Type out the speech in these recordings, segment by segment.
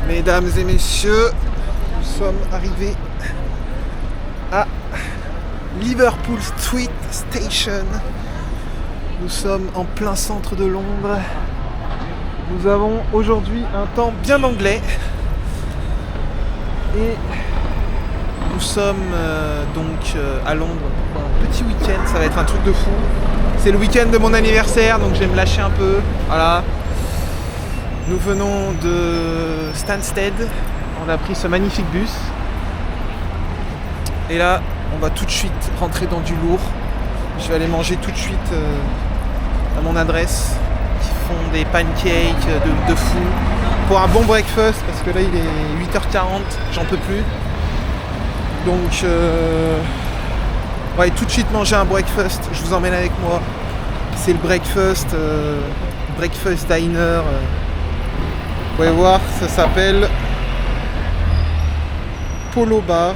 Mesdames et messieurs, nous sommes arrivés à Liverpool Street Station. Nous sommes en plein centre de Londres. Nous avons aujourd'hui un temps bien anglais. Et nous sommes à Londres pour un petit week-end. Ça va être un truc de fou. C'est le week-end de mon anniversaire, donc je vais me lâcher un peu. Voilà. Nous venons de Stansted. On a pris ce magnifique bus. Et là, on va tout de suite rentrer dans du lourd. Je vais aller manger tout de suite à mon adresse. Qui font des pancakes de fou. Pour un bon breakfast, parce que là il est 8h40, j'en peux plus. Donc, ouais, tout de suite manger un breakfast. Je vous emmène avec moi. C'est le breakfast diner. Vous pouvez voir, ça s'appelle Polo Bar.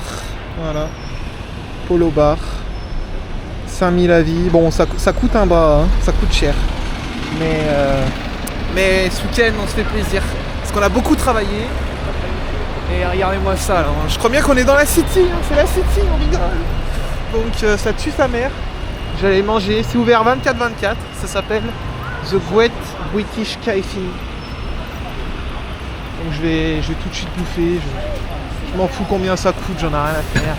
Voilà. Polo Bar. 5000 à vie. Bon, ça coûte un bras, hein. Ça coûte cher. Mais ce week-end, on se fait plaisir. Parce qu'on a beaucoup travaillé. Et regardez-moi ça. Alors. Je crois bien qu'on est dans la City. Hein. C'est la City, on rigole. Donc ça tue sa mère. J'allais manger. C'est ouvert 24/24. Ça s'appelle The Great British Cafe. Donc je vais tout de suite bouffer. Je m'en fous combien ça coûte, j'en ai rien à faire.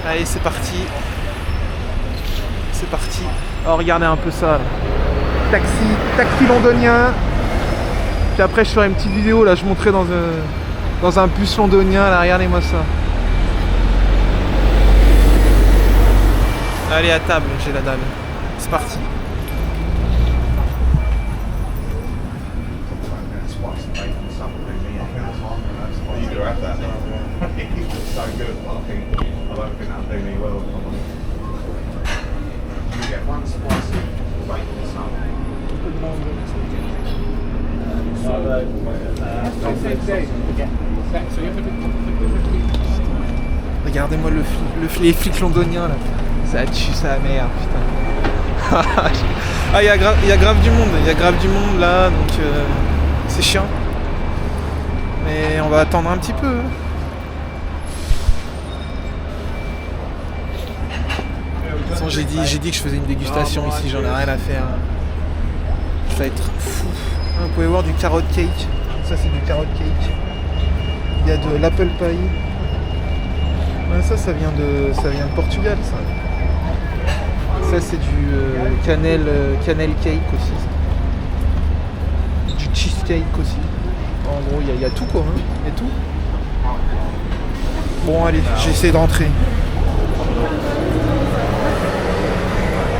Allez, c'est parti. C'est parti. Oh, regardez un peu ça. Là. Taxi londonien. Puis après, je ferai une petite vidéo. Là, je montrerai dans un bus londonien. Là, regardez-moi ça. Allez, à table, j'ai la dalle. C'est parti. Regardez-moi les flics londoniens là. Ça tue sa mère, putain. Ah, il y a grave du monde. Il y a grave du monde là, donc c'est chiant. Mais on va attendre un petit peu. De toute façon, j'ai dit que je faisais une dégustation ici, j'en ai rien à faire. Ça va être fou. Vous pouvez voir du carrot cake. Ça, c'est du carrot cake. Il y a de l'apple pie. Ouais, ça vient de Portugal, ça. Ça, c'est du cannelle cake aussi. Du cheesecake aussi. En gros, il y a tout, quoi. Hein. Il y a tout. Bon, allez, j'essaie de rentrer.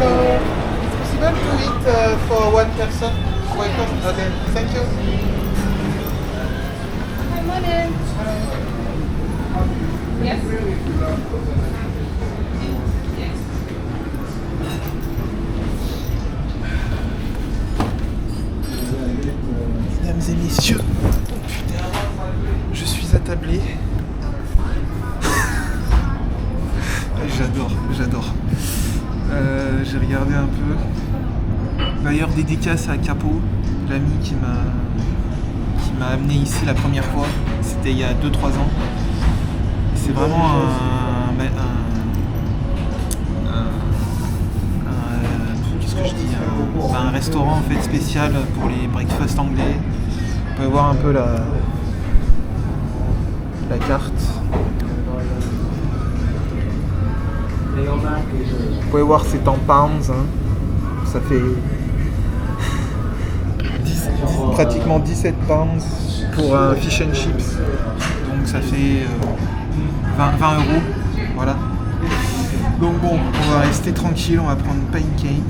It's possible to eat for one person? Okay, thank you. Hi, morning. Yes. Mesdames et messieurs, je suis attablé. J'adore. J'ai regardé un peu. D'ailleurs, dédicace à Capo, l'ami qui m'a amené ici la première fois. C'était il y a 2-3 ans. C'est vraiment qu'est-ce que je dis, un restaurant en fait spécial pour les breakfasts anglais. Vous pouvez voir un peu la carte. Vous pouvez voir, c'est en pounds. Hein. Ça fait pratiquement 17 pounds pour un fish and chips. Donc ça fait 20 euros. Voilà. Donc bon, on va rester tranquille, on va prendre pancake.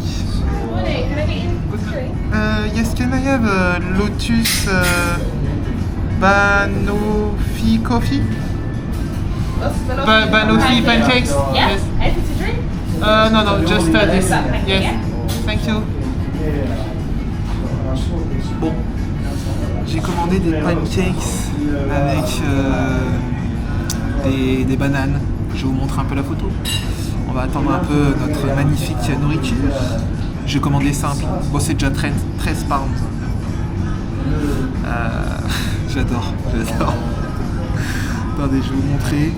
Yes, can I have Lotus Banoffee coffee? Banoffee pancakes? Yes. Anything to drink? No, just this. Yes. Thank you. Bon, j'ai commandé des pancakes avec des bananes. Je vais vous montrer un peu la photo. On va attendre un peu notre magnifique nourriture. J'ai commandé simple. Bon, c'est déjà 13 pounds. J'adore. Attendez, je vais vous montrer.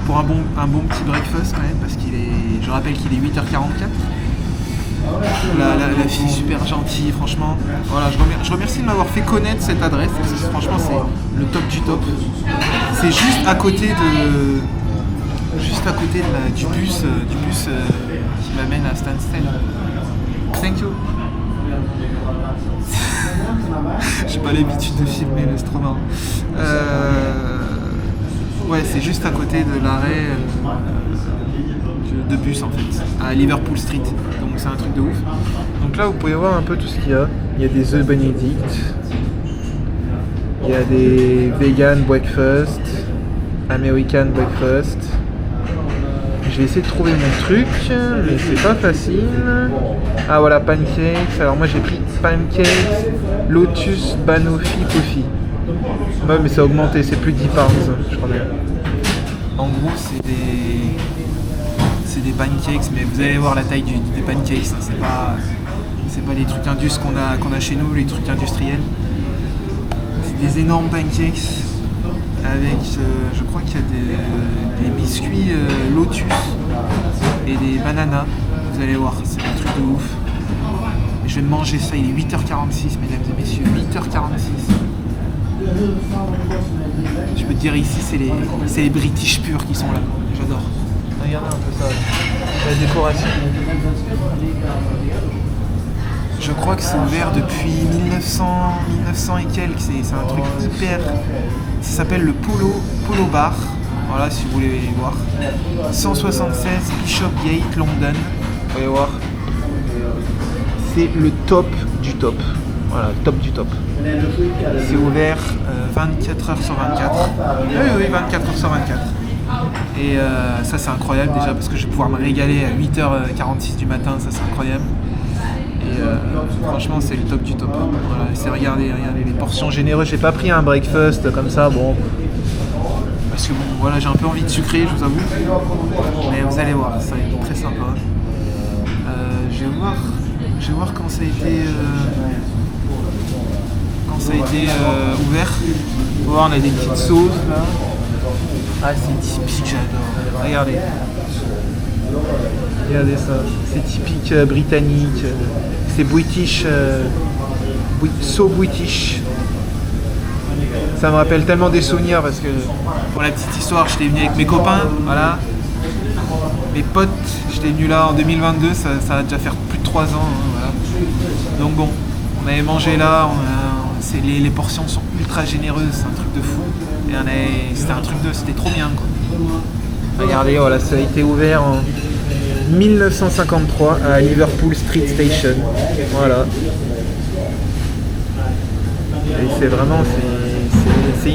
Pour un bon petit breakfast quand même, parce je rappelle qu'il est 8h44. La fille super gentille, franchement. Voilà, je remercie de m'avoir fait connaître cette adresse. Parce que franchement, c'est le top du top. C'est juste à côté du bus qui m'amène à Stansted. Thank you. J'ai pas l'habitude de filmer, mais c'est trop marrant. Ouais, c'est juste à côté de l'arrêt de bus en fait, à Liverpool Street. Donc c'est un truc de ouf. Donc là, vous pouvez voir un peu tout ce qu'il y a. Il y a des œufs Benedict. Il y a des vegan breakfast, American breakfast. Je vais essayer de trouver mon truc, mais c'est pas facile. Ah voilà, pancakes. Alors moi j'ai pris pancakes Lotus Banoffee Coffee. Ouais, mais ça a augmenté, c'est plus de 10 pounds, je crois bien. En gros, c'est des pancakes, mais vous allez voir la taille des pancakes. Hein, c'est pas les trucs indus qu'on a chez nous, les trucs industriels. C'est des énormes pancakes avec, je crois qu'il y a des biscuits Lotus et des bananas. Vous allez voir, c'est un truc de ouf. Et je vais manger ça, il est 8h46, mesdames et messieurs, 8h46. Je peux te dire ici, c'est les British purs qui sont là. J'adore. Regardez un peu ça, la décoration. Je crois que c'est ouvert depuis 1900 et quelques. C'est un truc hyper. Ça s'appelle le Polo Bar. Voilà, si vous voulez voir. 176 Bishopgate, London. Vous pouvez voir. C'est le top du top. Voilà, top du top. C'est ouvert 24h sur 24. Oui, 24h sur 24. Et ça, c'est incroyable déjà parce que je vais pouvoir me régaler à 8h46 du matin. Ça, c'est incroyable. Et franchement, c'est le top du top. Voilà, c'est regardez les portions généreuses. J'ai pas pris un breakfast comme ça, bon. Parce que bon, voilà, j'ai un peu envie de sucrer, je vous avoue. Mais vous allez voir, ça va être très sympa. Je vais voir quand ça a été. Ouvert. On va voir, on a des petites sauces là. Ah, c'est typique, j'adore. Regardez ça, c'est typique britannique. C'est British, so British. Ça me rappelle tellement des souvenirs parce que, pour la petite histoire, j'étais venu avec mes copains, voilà. Mes potes, j'étais venu là en 2022, ça va déjà faire plus de 3 ans. Hein, voilà. Donc bon, on avait mangé là, les portions sont ultra généreuses, c'est un truc de fou. Et c'était trop bien quoi. Regardez, voilà, ça a été ouvert en 1953 à Liverpool Street Station. Voilà. Et c'est vraiment, c'est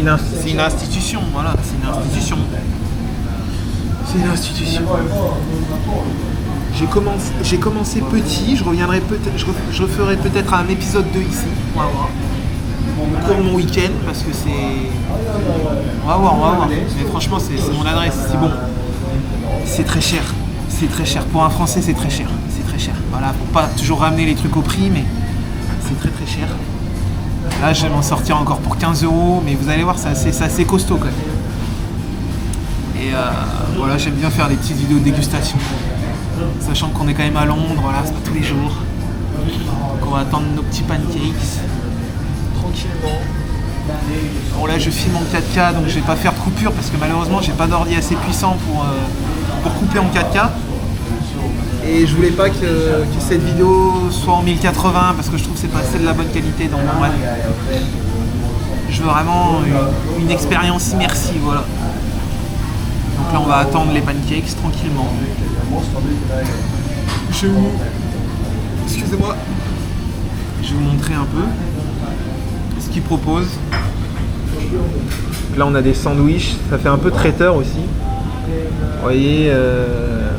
une institution, voilà, c'est une institution. C'est une institution. J'ai commencé petit, je reviendrai peut-être, je referai peut-être un épisode 2 ici, on va voir. Pour mon week-end, parce que c'est. On va voir. Mais franchement, c'est mon adresse. C'est bon. C'est très cher. C'est très cher. Pour un Français, c'est très cher. C'est très cher. Voilà, faut pas toujours ramener les trucs au prix, mais c'est très très cher. Là, je vais m'en sortir encore pour 15 €, mais vous allez voir, c'est assez costaud quand même. Et voilà, j'aime bien faire des petites vidéos de dégustation. Sachant qu'on est quand même à Londres, voilà, c'est pas tous les jours. Donc on va attendre nos petits pancakes. Tranquillement. Bon là je filme en 4K donc je vais pas faire de coupure parce que malheureusement j'ai pas d'ordi assez puissant pour couper en 4K. Et je voulais pas que cette vidéo soit en 1080 parce que je trouve que c'est pas assez de la bonne qualité donc bref. Je veux vraiment une expérience immersive, voilà. Donc là on va attendre les pancakes tranquillement. Excusez-moi. Je vais vous montrer un peu ce qu'ils proposent. Là on a des sandwichs, ça fait un peu traiteur aussi. Vous voyez,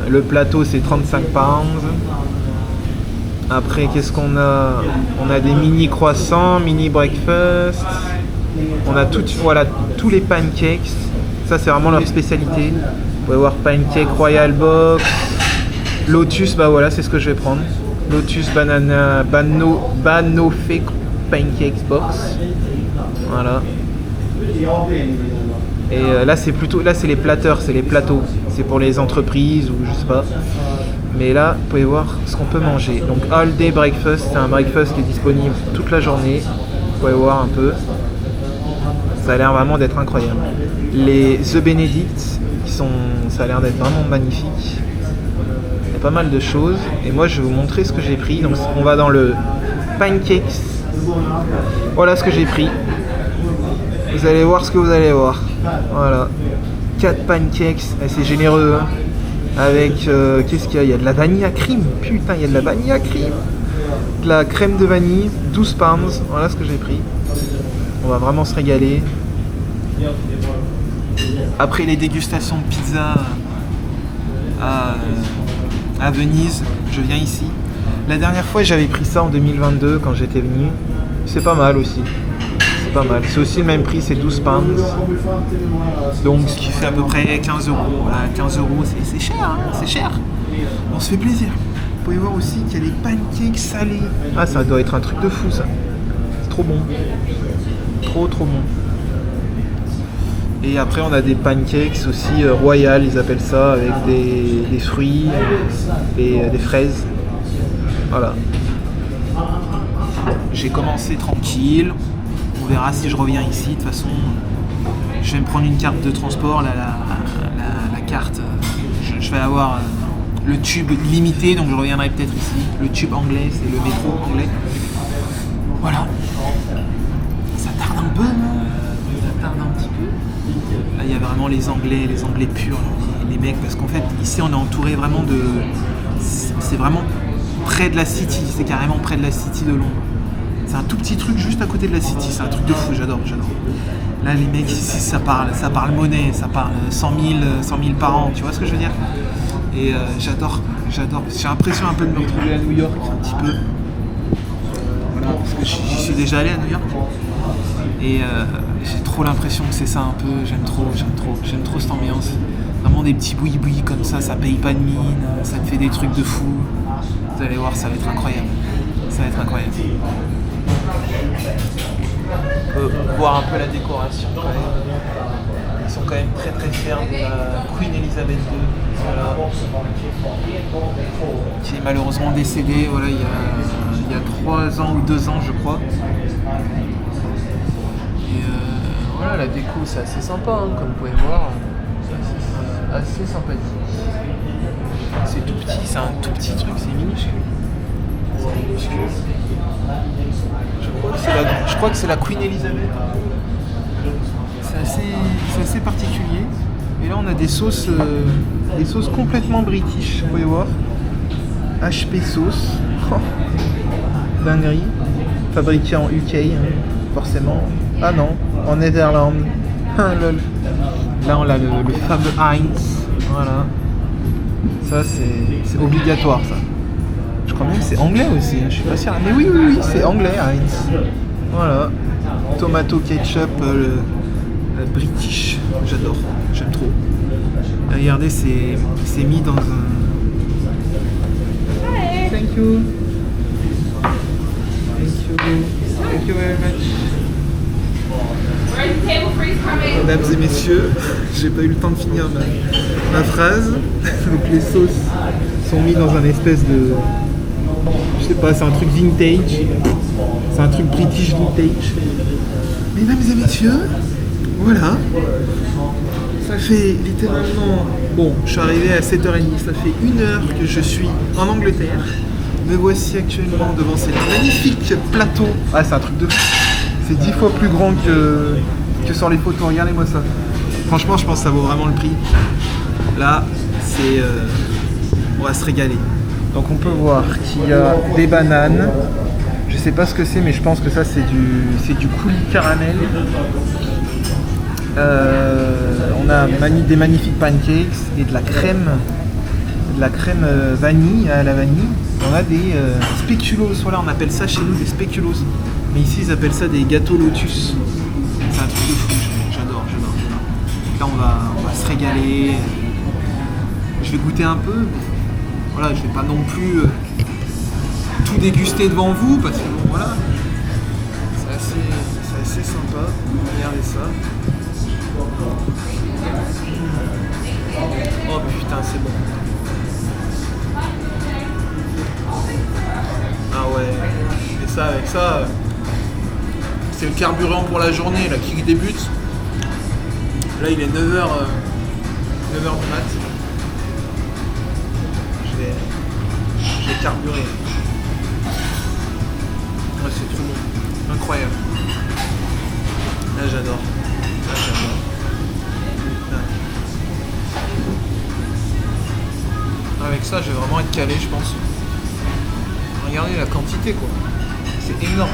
le plateau c'est 35 pounds. Après qu'est-ce qu'on a? On a des mini croissants, mini breakfast. On a tous les pancakes. Ça c'est vraiment leur spécialité. Vous pouvez voir pancake Royal Box, Lotus, bah voilà c'est ce que je vais prendre. Lotus Banana Banoffee Pancakes Box. Voilà. Et là c'est les platters, c'est les plateaux. C'est pour les entreprises ou je sais pas. Mais là, vous pouvez voir ce qu'on peut manger. Donc All Day Breakfast, c'est un breakfast qui est disponible toute la journée. Vous pouvez voir un peu. Ça a l'air vraiment d'être incroyable. Les The Benedict, ça a l'air d'être vraiment magnifique. Il y a pas mal de choses. Et moi, je vais vous montrer ce que j'ai pris. Donc on va dans le Pancakes. Voilà ce que j'ai pris. Vous allez voir ce que vous allez voir. Voilà. 4 pancakes. C'est généreux. Hein. Avec, qu'est-ce qu'il y a? Il y a de la vanilla cream. Putain, il y a de la vanilla cream. De la crème de vanille. 12 pounds. Voilà ce que j'ai pris. On va vraiment se régaler. Après les dégustations de pizza à Venise, je viens ici. La dernière fois, j'avais pris ça en 2022 quand j'étais venu. C'est pas mal aussi. C'est pas mal. C'est aussi le même prix, c'est 12 pounds. Donc, ce qui fait à peu près 15 euros. Voilà, 15 euros, c'est cher, hein, c'est cher. On se fait plaisir. Vous pouvez voir aussi qu'il y a des pancakes salés. Ah, ça doit être un truc de fou, ça. C'est trop bon. Trop bon. Et après on a des pancakes aussi royal, ils appellent ça, avec des fruits et des fraises. Voilà. J'ai commencé tranquille. On verra si je reviens ici. De toute façon, je vais me prendre une carte de transport. Là, la carte, je vais avoir le tube limité, donc je reviendrai peut-être ici. Le tube anglais, c'est le métro anglais. Voilà. Ça tarde un peu, non? Ça tarde un petit peu. Là, il y a vraiment les Anglais purs, les mecs, parce qu'en fait, ici, on est entouré vraiment de... C'est vraiment près de la City, c'est carrément près de la City de Londres. C'est un tout petit truc juste à côté de la City, c'est un truc de fou, j'adore. Là, les mecs ici, ça parle monnaie, ça parle 100 000 par an, tu vois ce que je veux dire? Et j'adore. J'ai l'impression un peu de me retrouver à New York, un petit peu. Voilà, parce que j'y suis déjà allé à New York. Et j'ai trop l'impression que c'est ça un peu, j'aime trop cette ambiance. Vraiment des petits boui-boui comme ça paye pas de mine, ça te fait des trucs de fou. Vous allez voir, ça va être incroyable. On peut voir un peu la décoration quand même. Ils sont quand même très fiers de la Queen Elizabeth II, voilà, qui est malheureusement décédée, voilà, il y a 3 ans ou 2 ans je crois. Et voilà, la déco c'est assez sympa, hein, comme vous pouvez voir, c'est assez sympathique. C'est tout petit, c'est un tout petit truc, c'est minuscule. Je crois que c'est la Queen Elizabeth. C'est assez particulier. Et là on a des sauces complètement british, vous pouvez voir. HP sauce. Dinguerie. Fabriqué en UK, hein, forcément. Ah non, en Netherlands. Là on a le fameux Heinz. Voilà. Ça c'est obligatoire ça. Je crois même que c'est anglais aussi, je suis pas sûr. Mais oui, c'est anglais Heinz. Voilà. Tomato ketchup british. J'adore, j'aime trop. Regardez, c'est mis dans un... Hi. Thank you. Thank you very much. Where's the table for you coming? Mesdames et messieurs, j'ai pas eu le temps de finir ma phrase. Donc les sauces sont mises dans un espèce de... Je sais pas, c'est un truc vintage. C'est un truc british vintage. Mesdames et messieurs, voilà. Ça fait littéralement... Bon, je suis arrivé à 7h30, ça fait 1 heure que je suis en Angleterre. Me voici actuellement devant ces magnifiques plateaux. Ah, c'est un truc de fou. C'est 10 fois plus grand que sur les photos. Regardez-moi ça. Franchement, je pense que ça vaut vraiment le prix. Là, c'est... on va se régaler. Donc on peut voir qu'il y a des bananes. Je sais pas ce que c'est, mais je pense que ça c'est du coulis caramel. On a des magnifiques pancakes et de la crème vanille à la vanille. On a des spéculoos, voilà, on appelle ça chez nous des spéculoos. Mais ici ils appellent ça des gâteaux lotus. C'est un truc de fou, j'adore. Là on va se régaler. Je vais goûter un peu. Voilà, je vais pas non plus tout déguster devant vous parce que bon voilà, c'est assez sympa. Regardez ça. Oh putain, c'est bon. Ah ouais. Et ça, avec ça, c'est le carburant pour la journée là qui débute. Là il est 9h du mat. Je vais carburer. Ouais, c'est trop bon. Incroyable. Là j'adore. Avec ça, je vais vraiment être calé, je pense. Regardez la quantité, quoi. C'est énorme.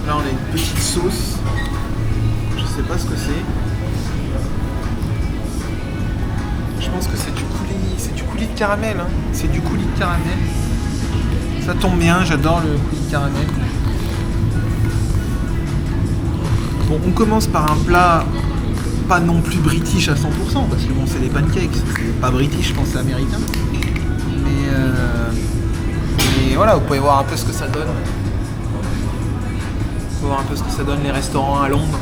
Là, on a une petite sauce. Je sais pas ce que c'est. Je pense que c'est du coulis de caramel. Hein. C'est du coulis de caramel. Ça tombe bien, j'adore le coulis de caramel. Bon, on commence par un plat pas non plus british à 100%, parce que bon, c'est des pancakes, c'est pas british, je pense c'est américain. Mais voilà, vous pouvez voir un peu ce que ça donne. Vous pouvez voir un peu ce que ça donne les restaurants à Londres.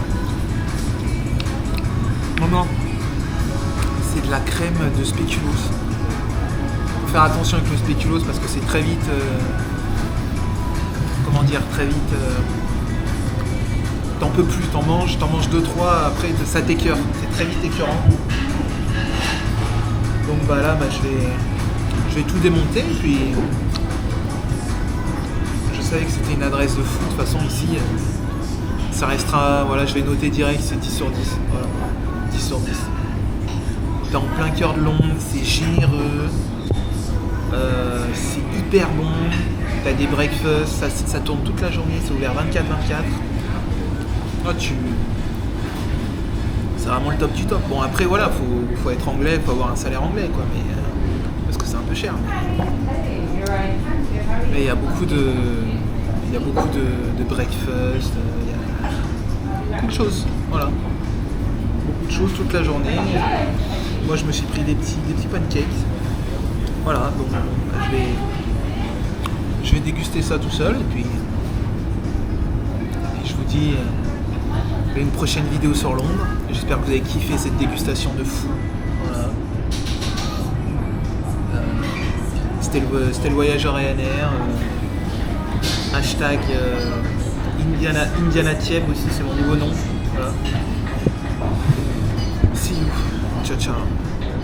Non, c'est de la crème de spéculoos. Faut faire attention avec le spéculoos parce que c'est très vite, t'en peux plus, t'en manges 2-3, après ça t'écœure, c'est très vite écœurant. Donc bah là je vais tout démonter et puis je savais que c'était une adresse de fou, de toute façon ici ça restera, voilà, je vais noter direct, c'est 10 sur 10, voilà, 10 sur 10. T'es en plein cœur de Londres, c'est généreux, c'est hyper bon, t'as des breakfasts, ça tourne toute la journée, c'est ouvert 24/24. Oh, c'est vraiment le top du top. Bon après voilà, faut être anglais, faut avoir un salaire anglais quoi, mais parce que c'est un peu cher. Mais il y a beaucoup de breakfast, il y a beaucoup de choses, voilà. Beaucoup de choses toute la journée. Moi je me suis pris des petits pancakes. Voilà, donc je vais déguster ça tout seul et puis je vous dis une prochaine vidéo sur Londres. J'espère que vous avez kiffé cette dégustation de fou. Voilà. C'était le voyageur Ryanair. Hashtag Indiana Thieb aussi, c'est mon nouveau nom. Voilà. See you. Ciao ciao.